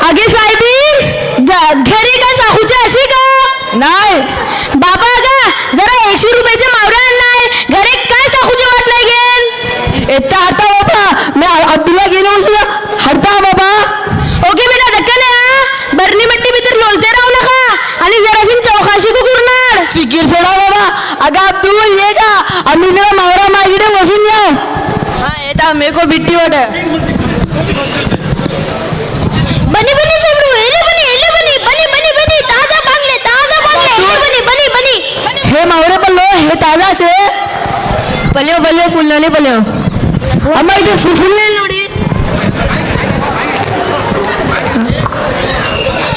आगे साहेबी घरी का साहूच्या अशी का नाही बाबा का जरा 100 रुपयाचे मावरा नाही घरी काय साहूची वाट नाही घेन येता हटा बाबा मैं अब्दुल्ला घेणे उसला हटा बाबा ओके बेटा धक्का नाही बरणी मट्टी भीतर लोलते राहू नका आणि जराशी चौकाशी को करणार फिकीर सोडा बाबा अगं अब्दुल ये का आम्ही जरा मावरा मागिडे बसून या हाँ येता मेरे को बिट्टी वाट बनी बनी सबरू एले बनी ताजा बांगले एले बनी हे मावरे पल्लो हे ताजा से पल्यो फुलने पल्यो अम्मा इथे फुलने लोडी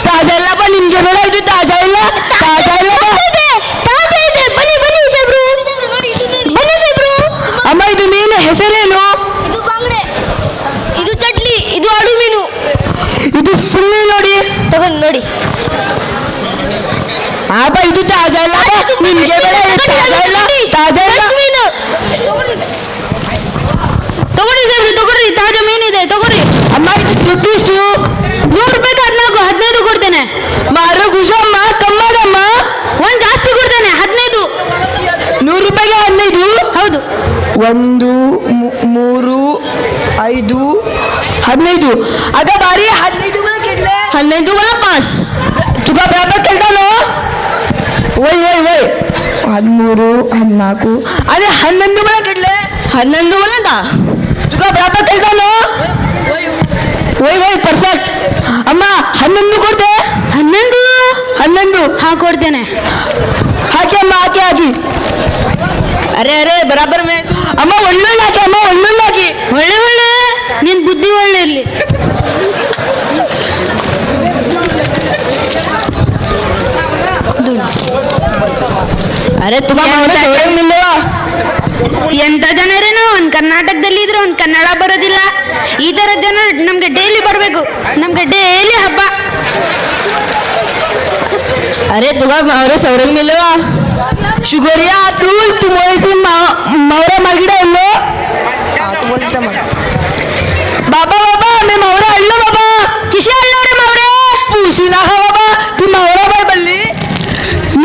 ताजाला पण इनके बेला इथे ताजाला बनी सबरू अम्मा इथे मीन ಹೆಸರೇನು ಇದು ಬಾಂಗ್ಡೆ ಇದು ಚಟ್ಲಿ ಇದು ಅಡು ಮೀನು ಇದು ಫುಲ್ ನೋಡಿ ತಗೊಂಡು ನೋಡಿ ಆಪ ಇದು ತಾಜಾ ಇಲ್ಲ ನಿಮಗೆ ಬೇಡ ತಾಜಾ ಇಲ್ಲ ಮೀನು ತಗೊಳ್ರಿ ತಾಜಾ ಮೀನಿದೆ ತಗೊಳ್ರಿ ಅಮ್ಮ ಇದು ದುಡ್ಡು ಇಷ್ಟು 100 ರೂಪಾಯಿ 15 ಕೊಡ್ತೇನೆ ಮಾರು ಗುಷಮ್ಮ ಕಮ್ಮದಮ್ಮ ಒಂದು ಜಾಸ್ತಿ ಕೊಡ್ತೇನೆ 15 100 ರೂಪಾಯಿಗೆ 15 ಹೌದು 1 3 5 15 अग बारी 15 मला केटले 15 मला 5 तुका बराबर केलता ना वय 13 14 आणि 11 मला केटले 11 मला दा तुका बराबर केलता ना वय परफेक्ट अम्मा 11 ಕೊಡ್ತೆ 11 ಹಾ ಕೊಡ್ತೇನೆ ಹಾಕಿ ಅಮ್ಮ ಹಾಕಿ ಅರೆ ಬರಾಬರ್ ಮೇ ಅಮ್ಮ ಒಳ್ಳೆ ಹಾಕಿ ಒಳ್ಳೆ ನಿನ್ ಬುದ್ಧಿ ಒಳ್ಳೆ ಇರ್ಲಿ ಅರೆ ಎಂತ ಜನರೇನು ಒಂದ್ ಕರ್ನಾಟಕದಲ್ಲಿ ಇದ್ರು ಒಂದ್ ಕನ್ನಡ ಬರೋದಿಲ್ಲ ಈ ತರ ಜನ ನಮ್ಗೆ ಡೈಲಿ ಬರ್ಬೇಕು ನಮ್ಗೆ ಡೈಲಿ ಹಬ್ಬ अरे तुगा मावरा सौरग मिलवा शुगरिया तू तुम्हारे मावरा मागिडा अल्लो तू बोलता मग बाबा मैं मावरा अल्लो बाबा किशी अल्लो रे मावरे पूसी ना हा बाबा तू मावरा बाय बल्ली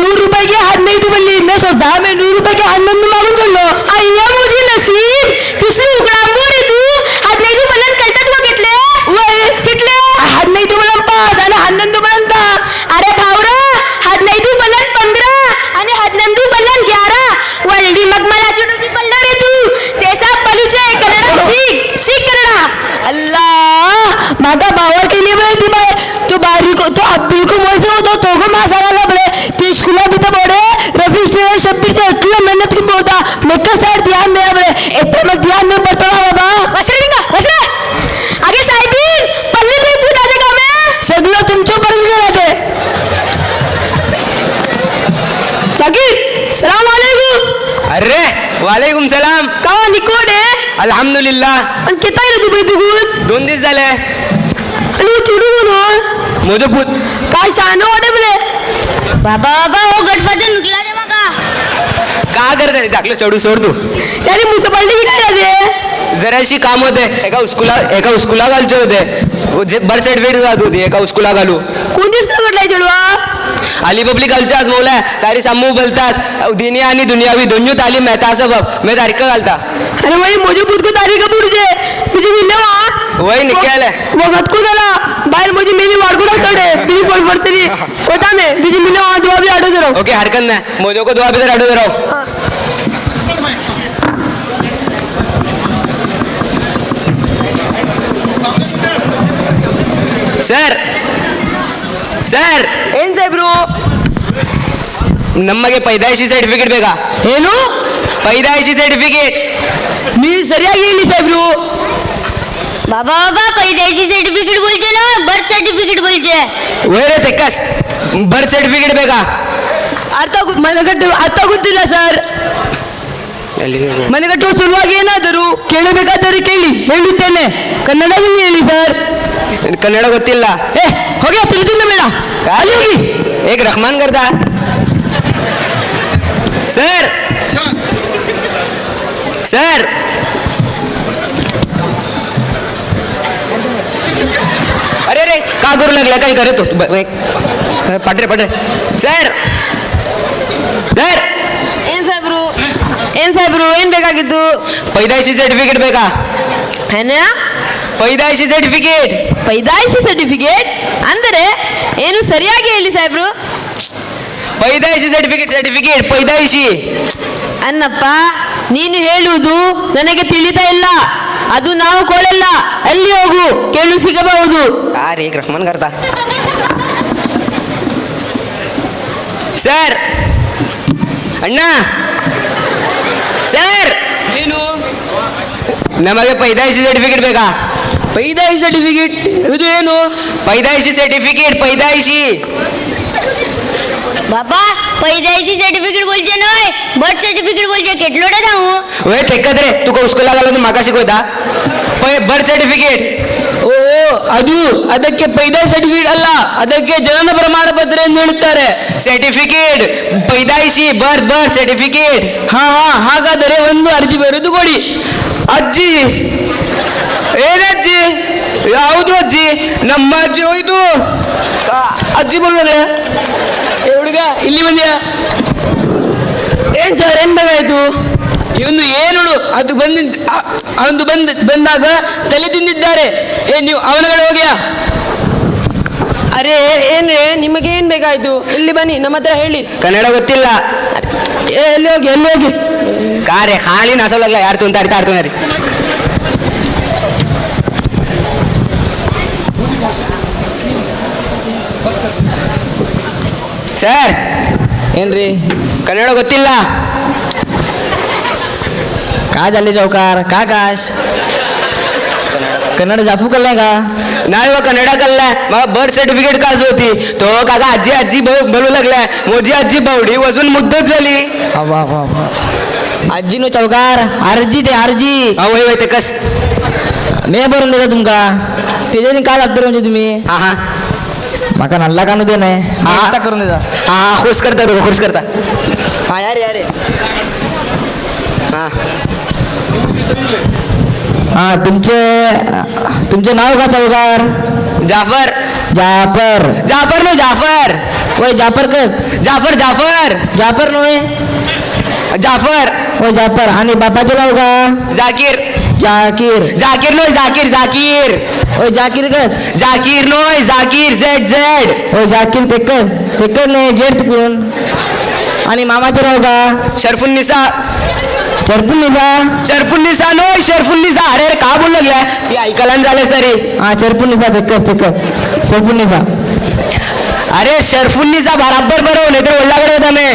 100 रुपये के हाथ नहीं तू बल्ली मैं सोचता मैं 100 रुपये के हाथ में मालूम कर लो अय्या मुझे नसीब किसने उकळांबो रे तू हाथ नहीं तू बलन कळता तू किटले वय किटले हाथ नहीं तू बलन 5 आणि 11 बलन 10 अरे भावरा हाथ नहीं तू बलन 15 आणि हाथ नंदू बलन 11 वल्ली मग मला चिडून पडला रे तू तेसा पलूचे कन्नड शिक कन्नड अल्लाह मागा बावा केली बरे ती बाय तो बारी को तो अब्दुल को मोसे होतो तो को मा सांगायला बरे ती स्कूला भी तो बड़े रफी से शब्बीर से इतनी मेहनत की बोलता मेरे साइड ध्यान दे बरे इतना मत ध्यान में पड़ता बाबा वसरे आगे साहिबीन पल्ली में पूरा जगह में सगळं तुमच्या पर्यंत राहते साकीर सलाम अलैकुम अरे वालेकुम सलाम कावा निकोड आहे अल्हम्दुलिल्लाह आणि किती आहे तू बैठकून 2 दिवस झाले आणि चिडू म्हणून मोजपूत काय शान वाटे बरे बाबा ओ गटफादर निकला दे मका का करते टाकलं चढू सोड तू यानी म्युनिसिपालिटी काय आहे जराशी काम होते एका उस्कुला घालचे होते बर्थ सर्टिफिकेट जात होती एका उस्कुला घालू कोणती स्कूल घडलाय चलवा अली पब्लिक घालच्यात मौला तारी सामू बोलतात दिनी आणि दुनियावी दोन्ही तालीम आहे ता सबब मैं तारीख घालता अरे वही मुझे खुद को तारीख पुरजे मुझे मिलले वही निकल है वो खत को जरा बाहेर मुझे मेरी वाडको ना चढे बिजी फोन पडतरी कोटा में बिजी मिलले दुआ भी आडो जरा ओके हरकत नाही मोजो को दुआ भी आडो जरा ಸರ್ ಏನ್ ಸಾಹೇಬ್ರು ನಮಗೆ ಪೈದಾಯಿಶಿ ಸರ್ಟಿಫಿಕೇಟ್ ಬೇಕಾ ಏನು ಪೈದಾಯಿಶಿ ಸರ್ಟಿಫಿಕೇಟ್ ನೀ ಸರಿಯಾಗಿ ಹೇಳಿ ಸಾಹೇಬ್ರು बाबा पैदाइशी सर्टिफिकेट बोलते ना बर्थ सर्टिफिकेट बोलते वैरे तेक्कास बर्थ सर्टिफिकेट ಬೇಕಾ ಅರ್ಥ ಗೊತ್ತಿಲ್ಲ ಸರ್ ಮನೆಗಟ್ಟು ಸುಲಭವಾಗಿ ಏನಾದರೂ ಕೇಳಬೇಕಾದರೆ ಕೇಳಿ ಹೇಳುತ್ತೇನೆ ಕನ್ನಡದಲ್ಲಿ ಹೇಳಿ ಸರ್ ಕನ್ನಡ ಗೊತ್ತಿಲ್ಲ ಹೋಗಿ ತಿಳಿದಿಲ್ಲ ಬೇಡ ಅಲ್ಲಿ ಹೋಗಿ एक रहमान करता सर अरे अरे रे का करू लागला काय करे तो पटरे पटरे सर सर ಏನ್ ಸಾಹೇಬ್ರು ಏನ್ ಬೇಕಾಗಿತ್ತು? पैदाइशी सर्टिफिकेट ಬೇಕಾ? ಏನ पैदाइशी सर्टिफिकेट ಪೈದಾಯಿಷಿ ಸರ್ಟಿಫಿಕೇಟ್ ಅಂದರೆ ಏನು ಸರಿಯಾಗಿ ಹೇಳಿ ಸಾಹೇಬ್ರು. पैदाइशी सर्टिफिकेट पैदाइशी ಅನ್ನಪ್ಪ, ನೀನು ಹೇಳುವುದು ನನಗೆ ತಿಳಿತಾ ಇಲ್ಲ. ಅದು ನಾವು ಕೊಡಲ್ಲ. ಅಲ್ಲಿ ಹೋಗು, ಕೇಳು ಸಿಗಬಹುದು. अरे एक रखमन करता सर अण्णा सर ಏನು ನಮಗೆ पैदाइशी सर्टिफिकेट ಬೇಕಾ? पैदाई सर्टिफिकेट ಇದು ಏನು? पैदाइशी सर्टिफिकेट पैदाइशी बाबा पैदाइशी सर्टिफिकेट बोलचे नय बर्थ सर्टिफिकेट बोलचे केटलोडे थांबू वे ठेकत रे तुका उसको लागला तू माका शिकवता बर्थ सर्टिफिकेट ಓ ಅದು ಅದಕ್ಕೆ पैदाई सर्टिफिकेट ಅಲ್ಲ, ಅದಕ್ಕೆ ಜನನ ಪ್ರಮಾಣ ಪತ್ರ ಎಂದು ಹೇಳುತ್ತಾರೆ. सर्टिफिकेट पैदाइशी बर्थ बर्थ सर्टिफिकेट ಹಾ ಹಾ, ಹಾಗಾದರೆ ಒಂದು ಅರ್ಜಿ ಬರೆದು ಕೊಡಿ. ಅಜ್ಜಿ ಏನಜ್ಜಿ ಯಾವುದು ಅಜ್ಜಿ ನಮ್ಮ ಅಜ್ಜಿ ಹೋಯ್ತು ಅಜ್ಜಿ ಬರುವಾಗ ಏ ಹುಡುಗ ಇಲ್ಲಿ ಬಂದ್ಯಾ? ಏನ್ ಸರ್, ಏನ್ ಬೇಕಾಯ್ತು? ಇವನು ಏನು ಅದು ಬಂದಾಗ ತಲೆ ತಿಂದಿದ್ದಾರೆ. ನೀವು ಅವನಗಳು ಹೋಗ್ಯಾ? ಅರೆ ಏನ್ರಿ, ನಿಮಗೆ ಏನ್ ಬೇಕಾಯ್ತು? ಇಲ್ಲಿ ಬನ್ನಿ, ನಮ್ಮ ಹತ್ರ ಹೇಳಿ. ಕನ್ನಡ ಗೊತ್ತಿಲ್ಲ ಎಲ್ಲಿ ಹೋಗಿ ಕಾರೆ ಖಾಲಿ ನಸಲಾಗ್ಲ ಯಾರು ತುಂತಾರಿ ಸರ್ ಏನ್ರಿ ಕನ್ನಡ ಗೊತ್ತಿಲ್ಲ का झाले चौकार का काश कन्नड जापू कल्लाय का? नाही व कन्नड कल्लाय मग बर्थ सर्टिफिकेट काच होती तो काका आजी आजी बोलू लागलाय मोजी आजी बावडी वजून मुद्दत झाली आजी नो चौकार आरजी ते आरजी हा वय वय ते कस मे भरून देता तुमका त्याच्याने काय लागतं म्हणजे तुम्ही हा हा माका नल्ला कानू दे नाही हा. करून देता. हा खुश करता तो खुश करता हा यार यार हा हा तुमचे नाव का चौकार? जाफर जाफर जाफर नो जाफर वय जाफर कस जाफर जाफर जाफर नव्हे जाफर वय जाफर. आणि बापाचे नाव का? जाकीर जाकीर जाकीर नोय जाकीर जाकीर वय जाकीर कस जाकीर नोय जाकीर झेड झेड वय जाकीर तेकस नाही जेड चुकून. आणि मामाचे नाव का? शरफुन्निसा चरपुनिसा शरफुन्निसा नोय शरफुन्निसा अरे अरे का बोल लागलाय ती ऐकायला झालं सरी हा चरपुनिसा तेकस चरपुनिसा. अरे शरफुन्निसा बराबर बरोबर नाही तर ओल्लाकडे होता मी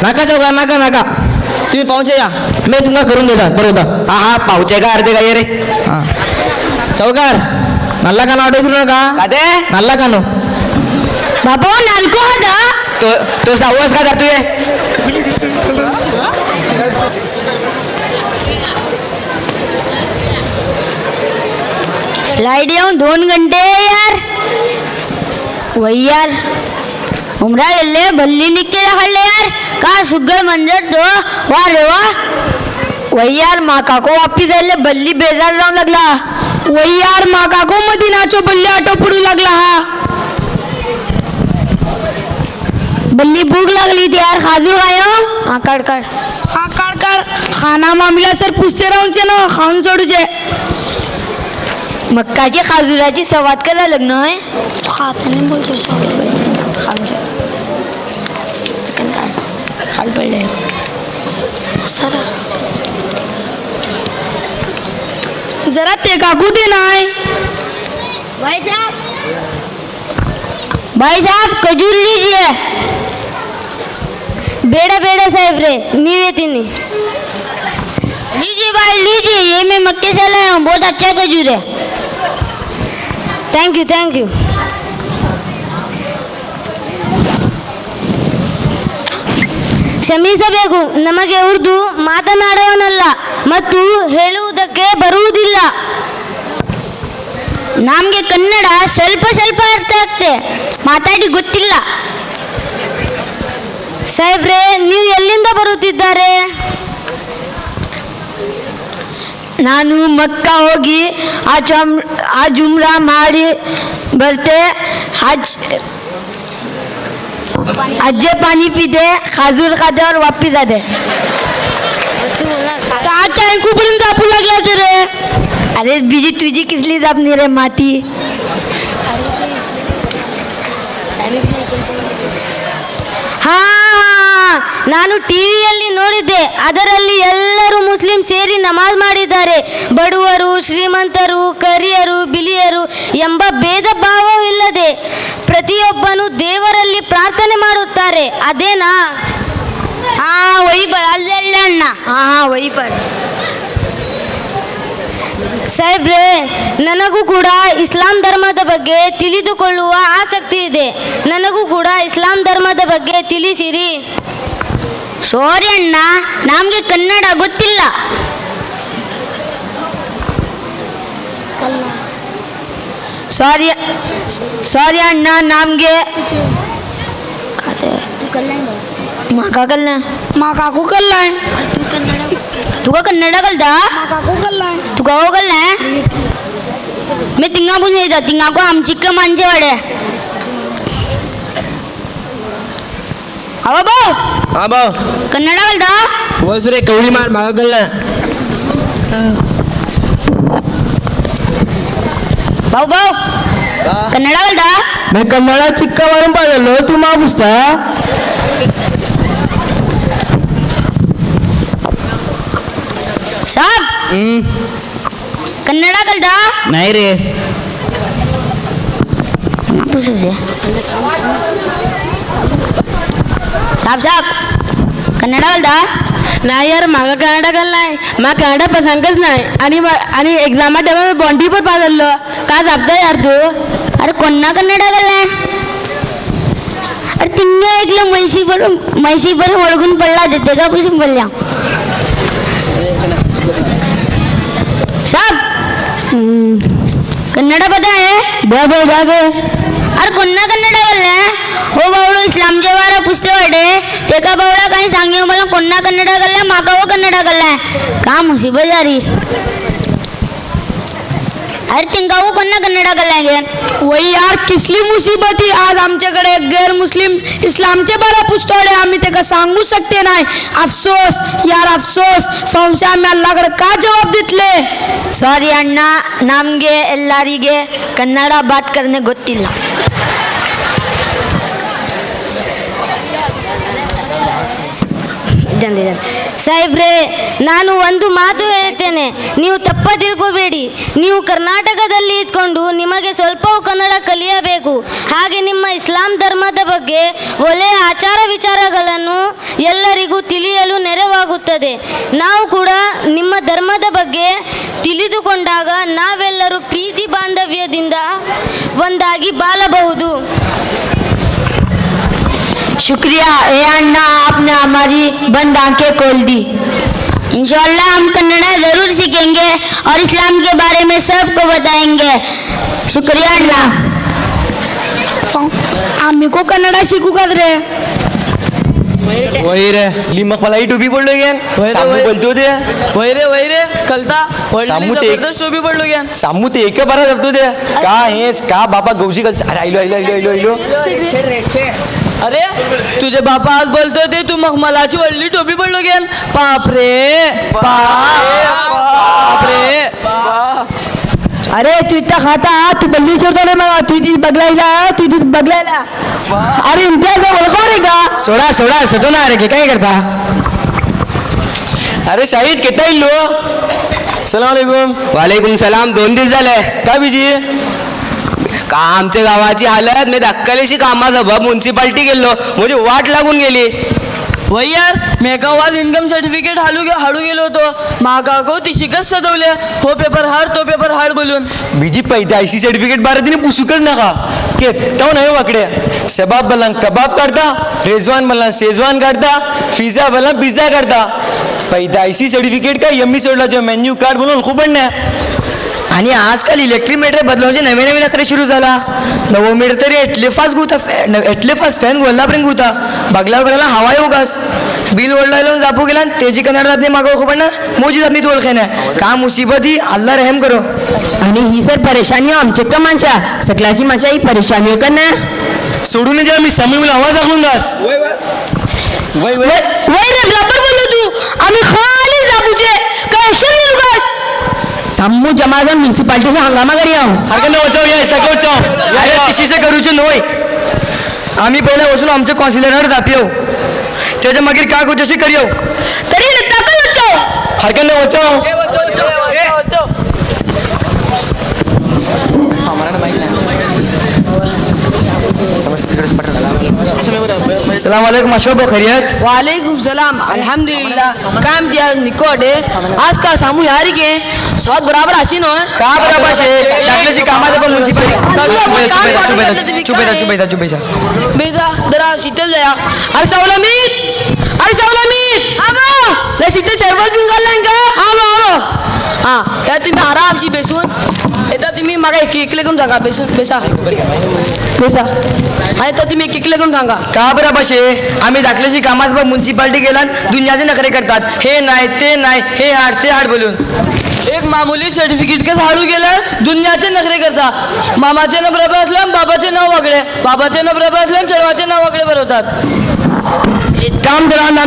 नका चौका नका तुम्ही पाहुणे या मी तुमका करून देता बरोबर. हा हा पाहुचे का अर्धे काय रे हा चौकार नल्ला कानो आठवतो नका काते नल्ला कानो बाबा नालको होता तो सावस का करतोय लाईट येऊन 2 घंटे यार वही यार उमरा गेले भल्ली निक्केला खाल्ले यार का सुगळ मंजर तो वा रे वा वही यार मा काको वापिस आले बल्ली बेजार राहून लागला. वही यार मा काको मधी नाचो बल्ली आटो पडू लागला. हा बल्ली भूक लागली थी यार खाजूर खायो हा काढ काढ हा काढ खाना मामिला सर पुसते राहून ना खाऊन सोडूचे. मक्काची खाजुराची सवाद करा लग्न आहे खाताने बोलतो खाल पडले जरा ते काकू दे नाही. भाई साहब खजूर लीजिए बेड़ा बेड़ा साहब रे नीवे तीनी लीजिए भाई लीजिए ये मैं मक्के से लाया हूँ बहुत अच्छा खजूर है. थैंक यू ಕ್ಷಮಿಸಬೇಕು ನಮಗೆ ಉರ್ದು ಮಾತನಾಡುವನಲ್ಲ ಮತ್ತು ಹೇಳುವುದಕ್ಕೆ ಬರುವುದಿಲ್ಲ. ನಮಗೆ ಕನ್ನಡ ಸ್ವಲ್ಪ ಅರ್ಥ ಆಗ್ತದೆ ಮಾತಾಡಿ ಗೊತ್ತಿಲ್ಲ. ಸಾಹೇಬ್ರೆ ನೀವು ಎಲ್ಲಿಂದ ಬರುತ್ತಿದ್ದಾರೆ? ನಾನು ಮಕ್ಕ ಹೋಗಿ ಆ ಜುಮ್ರಾ भरते आजे पाणी पिते खाजूर खाते और वापिस आते काय खूपर्यंत कापू लागला तर रे अरे बीजी तुझी किसली जापणी रे माती ಹಾ ನಾನು ಟಿವಿಯಲ್ಲಿ ನೋಡಿದ್ದೆ ಅದರಲ್ಲಿ ಎಲ್ಲರೂ ಮುಸ್ಲಿಂ ಸೇರಿ ನಮಾಜ್ ಮಾಡಿದ್ದಾರೆ ಬಡವರು ಶ್ರೀಮಂತರು ಕರಿಯರು ಬಿಳಿಯರು ಎಂಬ ಭೇದ ಭಾವವಿಲ್ಲದೆ ಪ್ರತಿಯೊಬ್ಬನು ದೇವರಲ್ಲಿ ಪ್ರಾರ್ಥನೆ ಮಾಡುತ್ತಾರೆ ಅದೇನಾ ಹಾ ವೈಬರ್ ಅಲ್ಲ ಅಣ್ಣ ಹಾ ವೈಬರ್ ಸಾಹೇಬ್ರೆ ನನಗೂ ಕೂಡ ಇಸ್ಲಾಂ ಧರ್ಮದ ಬಗ್ಗೆ ತಿಳಿದುಕೊಳ್ಳುವ ಆಸಕ್ತಿ ಇದೆ ನನಗೂ ಕೂಡ ಇಸ್ಲಾಂ ಧರ್ಮದ ಬಗ್ಗೆ ತಿಳಿಸಿರಿ ಸಾರಿ ಅಣ್ಣ ನಮಗೆ ಕನ್ನಡ ಗೊತ್ತಿಲ್ಲ ಸಾರಿ ಅಣ್ಣ ನಮಗೆ माका कल्ला काकू कल्लाय तुका कन्नड कळता काकू कल्लाय तुका हो कळलाय मी तिंगा पण येतात तिंगा को आमची क मांजे वाड्या अवा भाऊ हा भाऊ कन्नड कळता बस रे कवडी मार मागा कल्ला भाऊ भाऊ कन्नड कळता मी कन्नडा चिक्का मारून पाहिलो तू मा पुसता साहब कन्नड कळता नाही रे साहब साहब कन्नड कळता नाही यार मागा कन्नड कल्लाय मा कन्नड पसंतच नाही आणि एक्झामा टाइम बॉन्डी पर पाजलो का जापता यार तू अरे कोणा कन्नड कळलाय अरे तिंगा ऐकलं म्हैशी बरं वळगून पडला देते का पुसून पडल्या साहब कन्नड पता है बाबे अरे कोणा कन्नड कळलाय हो बावळो इस्लामचे वारा पुसते वाटे ते का बावळा काही सांगे मला कोणा कन्नड कळलाय माका हो कन्नड कळलाय का मुसीबत झाली अरे तिंगा हो कोणा कन्नड कळलाय गे वही यार किसली मुसीबती आज आमच्याकडे गैर मुस्लिम इस्लामचे बारा पुस्तोडे आम्ही ते का सांगू शकते नाही अफसोस यार अफसोस फौजा आम्ही अल्लाकडे का जवाब दितले ಸಾರಿ ಅಣ್ಣ ನಮಗೆ ಎಲ್ಲರಿಗೆ ಕನ್ನಡ ಬಾತ್ ಕರ್ನೆ ಗೊತ್ತಿಲ್ಲ ಸಾಹೇಬ್ರೆ ನಾನು ಒಂದು ಮಾತು ಹೇಳ್ತೇನೆ ನೀವು ತಪ್ಪ ತಿಳ್ಕೋಬೇಡಿ ನೀವು ಕರ್ನಾಟಕದಲ್ಲಿ ಇದ್ಕೊಂಡು ನಿಮಗೆ ಸ್ವಲ್ಪವೂ ಕನ್ನಡ ಕಲಿಯಬೇಕು ಹಾಗೆ ನಿಮ್ಮ ಇಸ್ಲಾಂ ಧರ್ಮದ ಬಗ್ಗೆ ಒಳ್ಳೆಯ ಆಚಾರ ವಿಚಾರಗಳನ್ನು ಎಲ್ಲರಿಗೂ ತಿಳಿಯಲು ನೆರವಾಗುತ್ತದೆ ನಾವು ಕೂಡ ನಿಮ್ಮ ಧರ್ಮದ ಬಗ್ಗೆ ತಿಳಿದುಕೊಂಡಾಗ ನಾವೆಲ್ಲರೂ ಪ್ರೀತಿ ಬಾಂಧವ್ಯದಿಂದ ಒಂದಾಗಿ ಬಾಳಬಹುದು शुक्रिया ए अन्ना आपने हमारी बंद आंखें खोल दी इंशाल्लाह हम कन्नड़ा ज़रूर सीखेंगे और इस्लाम के बारे में सबको बताएंगे शुक्रिया अन्ना आम्ही को कन्नड शिकू का रे वही रे लिमक मला ही टोपी पडलो गेन सामू बोलतो ते वय रे कलता सामू ते जबरदस्त टोपी पडलो घ्या सामू ते एक बारा करतो ते का हेच का बापा गौजी कल अरे आइलो अरे तुझे बापा आज बोलतोय ते तू मखमलाची वडली टोपी पडलो घ्या बाप रे अरे तू इतना खाता तू बल्ली चोरतो रे मग तू इथे बगलायला अरे इम्तियाज ओळखो रे का सोडा सतो ना अरे काय करता अरे शाहिद किती इल्लो सलाम वालेकुम सलाम 2 दिवस झाले का बिजी का आमच्या गावाची हालत मी धक्कालेशी कामाचा म्युन्सिपाल्टी गेलो म्हणजे वाट लागून गेली वय यार मी एका वाद इन्कम सर्टिफिकेट हाडू गेलो होतो मागा को ती शिकत सजवले हो पेपर हाड तो पेपर हाड बोलून बीजी पैदायशी सर्टिफिकेट बारा तिने पुसूकच नका केत्ताव नाही वाकडे शबाब बला कबाब काढता रेजवान बला शेजवान काढता पिझ्झा बला पिझ्झा काढता पैदायशी सर्टिफिकेट काय यम्मी सोडला जो मेन्यू कार्ड बोलून खूप नाही आणि आजकाल इलेक्ट्रिक मीटर बदलावचे नवे नवीन अखरे सुरू झाला. नवो मीटर तरी एटले फास्ट फॅन गोल्लापर्यंत गुता बगला बगला हवा येऊगास बिल ओढला जापू गेला तेजी कन्नड जातनी मागो पण मोजी जातनी तू ओळखे नाही का मुसीबत ही अल्लाह रहम करो. आणि ही सर परेशानी आमचे का माणसा सकलाची माणसा ही परेशानी का ना सोडून जा मी समी मला आवाज दाखवून दास वय रे बराबर बोललो तू आम्ही खाली जाबूचे काय असेल उगास सामू जमागन म्युनिसिपालिटी से हंगामा करी आओ हरकत नाही बचाव या इथं बचाव अरे किसी से करूचे नोय आम्ही पहिला बसून आमच्या कौन्सिलरवर दापियो त्याच्या मागीर काय करूचे करियो तरी नका बचाव हरकत नाही बचाव सलाम वालेकुम अशरफ खैरियत वालेकुम सलाम अल्हम्दुलिल्लाह काम दिया निकोट है आज का सामू यारी के साथ बराबर आशी नो का बराबर शे टाकलेशी कामाचं पण म्युनिसिपालिटी चुपेचा बेदा दरा शीतल जाया अरे सवलमीत आमो ले शीतल सरबत पिंगाल का आमो हां या तुम्ही आरामशी बेसून येता तुम्ही मागा एकले करून सांगा बेसून बेसा आणि तर तुम्ही एकले करून सांगा का बराबर शे आम्ही दाखल्याशी कामात पण म्युनिसिपालिटी गेला दुनियाचे नखरे करतात हे नाही ते नाही हे हाड बोलून एक मामूली सर्टिफिकेट के झाडू गेलं दुनियाचे नखरे करता मामाचे नाव बरोबर असलं बाबाचे नाव वगळे बाबाचे नाव बरोबर असलं चढवाचे नाव वगळे बरोबरतात एक काम करा ना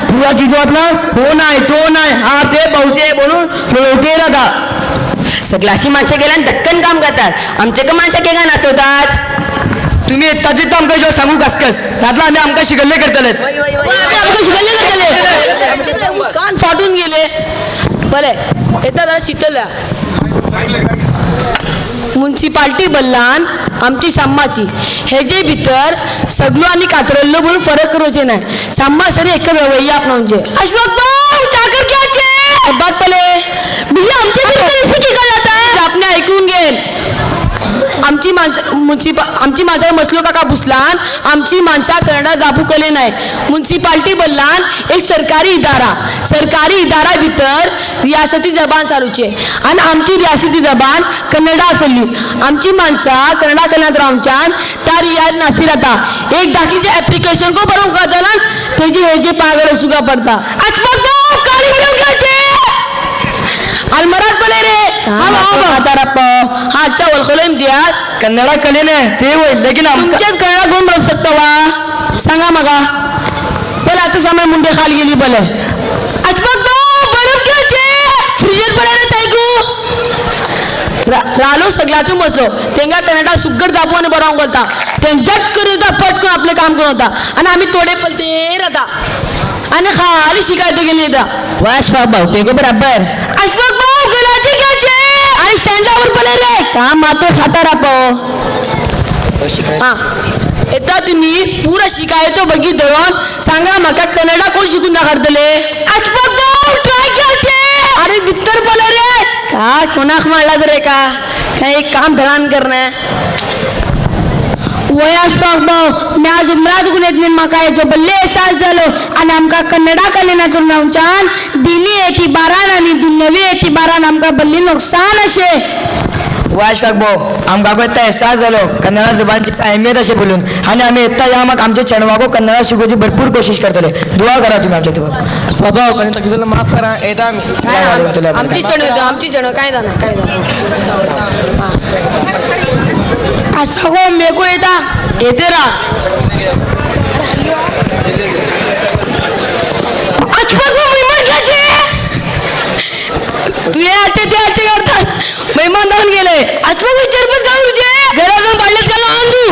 पुरा चिजवातला हो नाही तो नाही हा ते बहुसे बोलून लोटे राहता सगळ्याशी माणसं गेल्या दक्कन काम करतात आमचे का माणसं के काय नसवतात तुम्ही ताजी काम करजो सांगू कसकस नातला आम्ही आमका शिकले करतले कान फाटून गेले बरे येता जरा शीतल म्युनिसिपालिटी बदलान आमची साम्माची हे जे भितर सगळं आणि कातरल्लो बोलून फरक करूचे नाही साम्मा सरी एक रवैया आपणांचे अशोक भाऊ चाकर घ्यायचे बात पले भैया आमच्या भितर की काय जाता आपने ऐकून घेन आमची माणसं मसलो काका बुसलान आमची माणसा कन्नडा जाबू कले नाही म्युनिसिपालिटी बदलान एक सरकारी इदारा भितर रियासती जबान चालूचे आणि आमची रियासती जबान कन्नडा आसली आमची माणसा कन्नडा कन्नड रावच्यान त्या रियाज नासती जाता एक दाखलीचे ऍप्लिकेशन को बरोवंक जालां तेजी हेजे पागड सुगा पडता अलमरात पले रे हातच्या वळखलोय द्या कन्नडा कले नाही ते होईल लेकिन तुमच्याच कन्नडा घेऊन राहू शकतो वा सांगा मगा पहिले आता समय मुंडे खाली गेली भले फ्रीजर पडायलाच ऐकू रालो सगळ्याचं बसलो तेंगा कन्नडा सुगड दाबू आणि बरावून घालता ते झट करून पटकन आपले काम करून होता आणि आम्ही तोडे पलते राहता आणि खाली शिकायचं गेली येता वाशफाक भाऊ ते बराबर अशफाक भाऊ गलाचे घ्यायचे आणि स्टँडावर पले रे का मातो खाता रापो हा येता तुम्ही पुरा शिकायतो बघी धरून सांगा मका कन्नडा कोण शिकून दाखवतले अशफाक भाऊ ट्राय घ्यायचे अरे भितर पले रे का कोणाक मारला रे का काही काम धडान करणं वयाशफाक भाऊ मी आज उमरात गुन्हेत मी म्हाका हेचो बल्ले एहसास जालो आणि आमकां कन्नडा कलेना करून रावच्यान दिनी एतिबारान आणि दुन्नवी एतिबारान आमकां बल्ली नुकसान अशे वाशफाक भाऊ आमकां येता एहसास जालो कन्नडा जुबानची अहमियत अशें बोलून आणि आमी येता या म्हाका आमचे चेडवाको कन्नडा शिकोवची भरपूर कोशिश करतले दुआ करा तुम्ही आमच्या तुका बाबा कधी तकलीफ माफ करा येता आम्ही आमची चण काय जाणार अशफाक भाऊ मेको येते रा तू ते करतात मेहमान जाऊन गेले अशफाक विचारपूस का तुझे घरा जाऊन पाडलेत का तू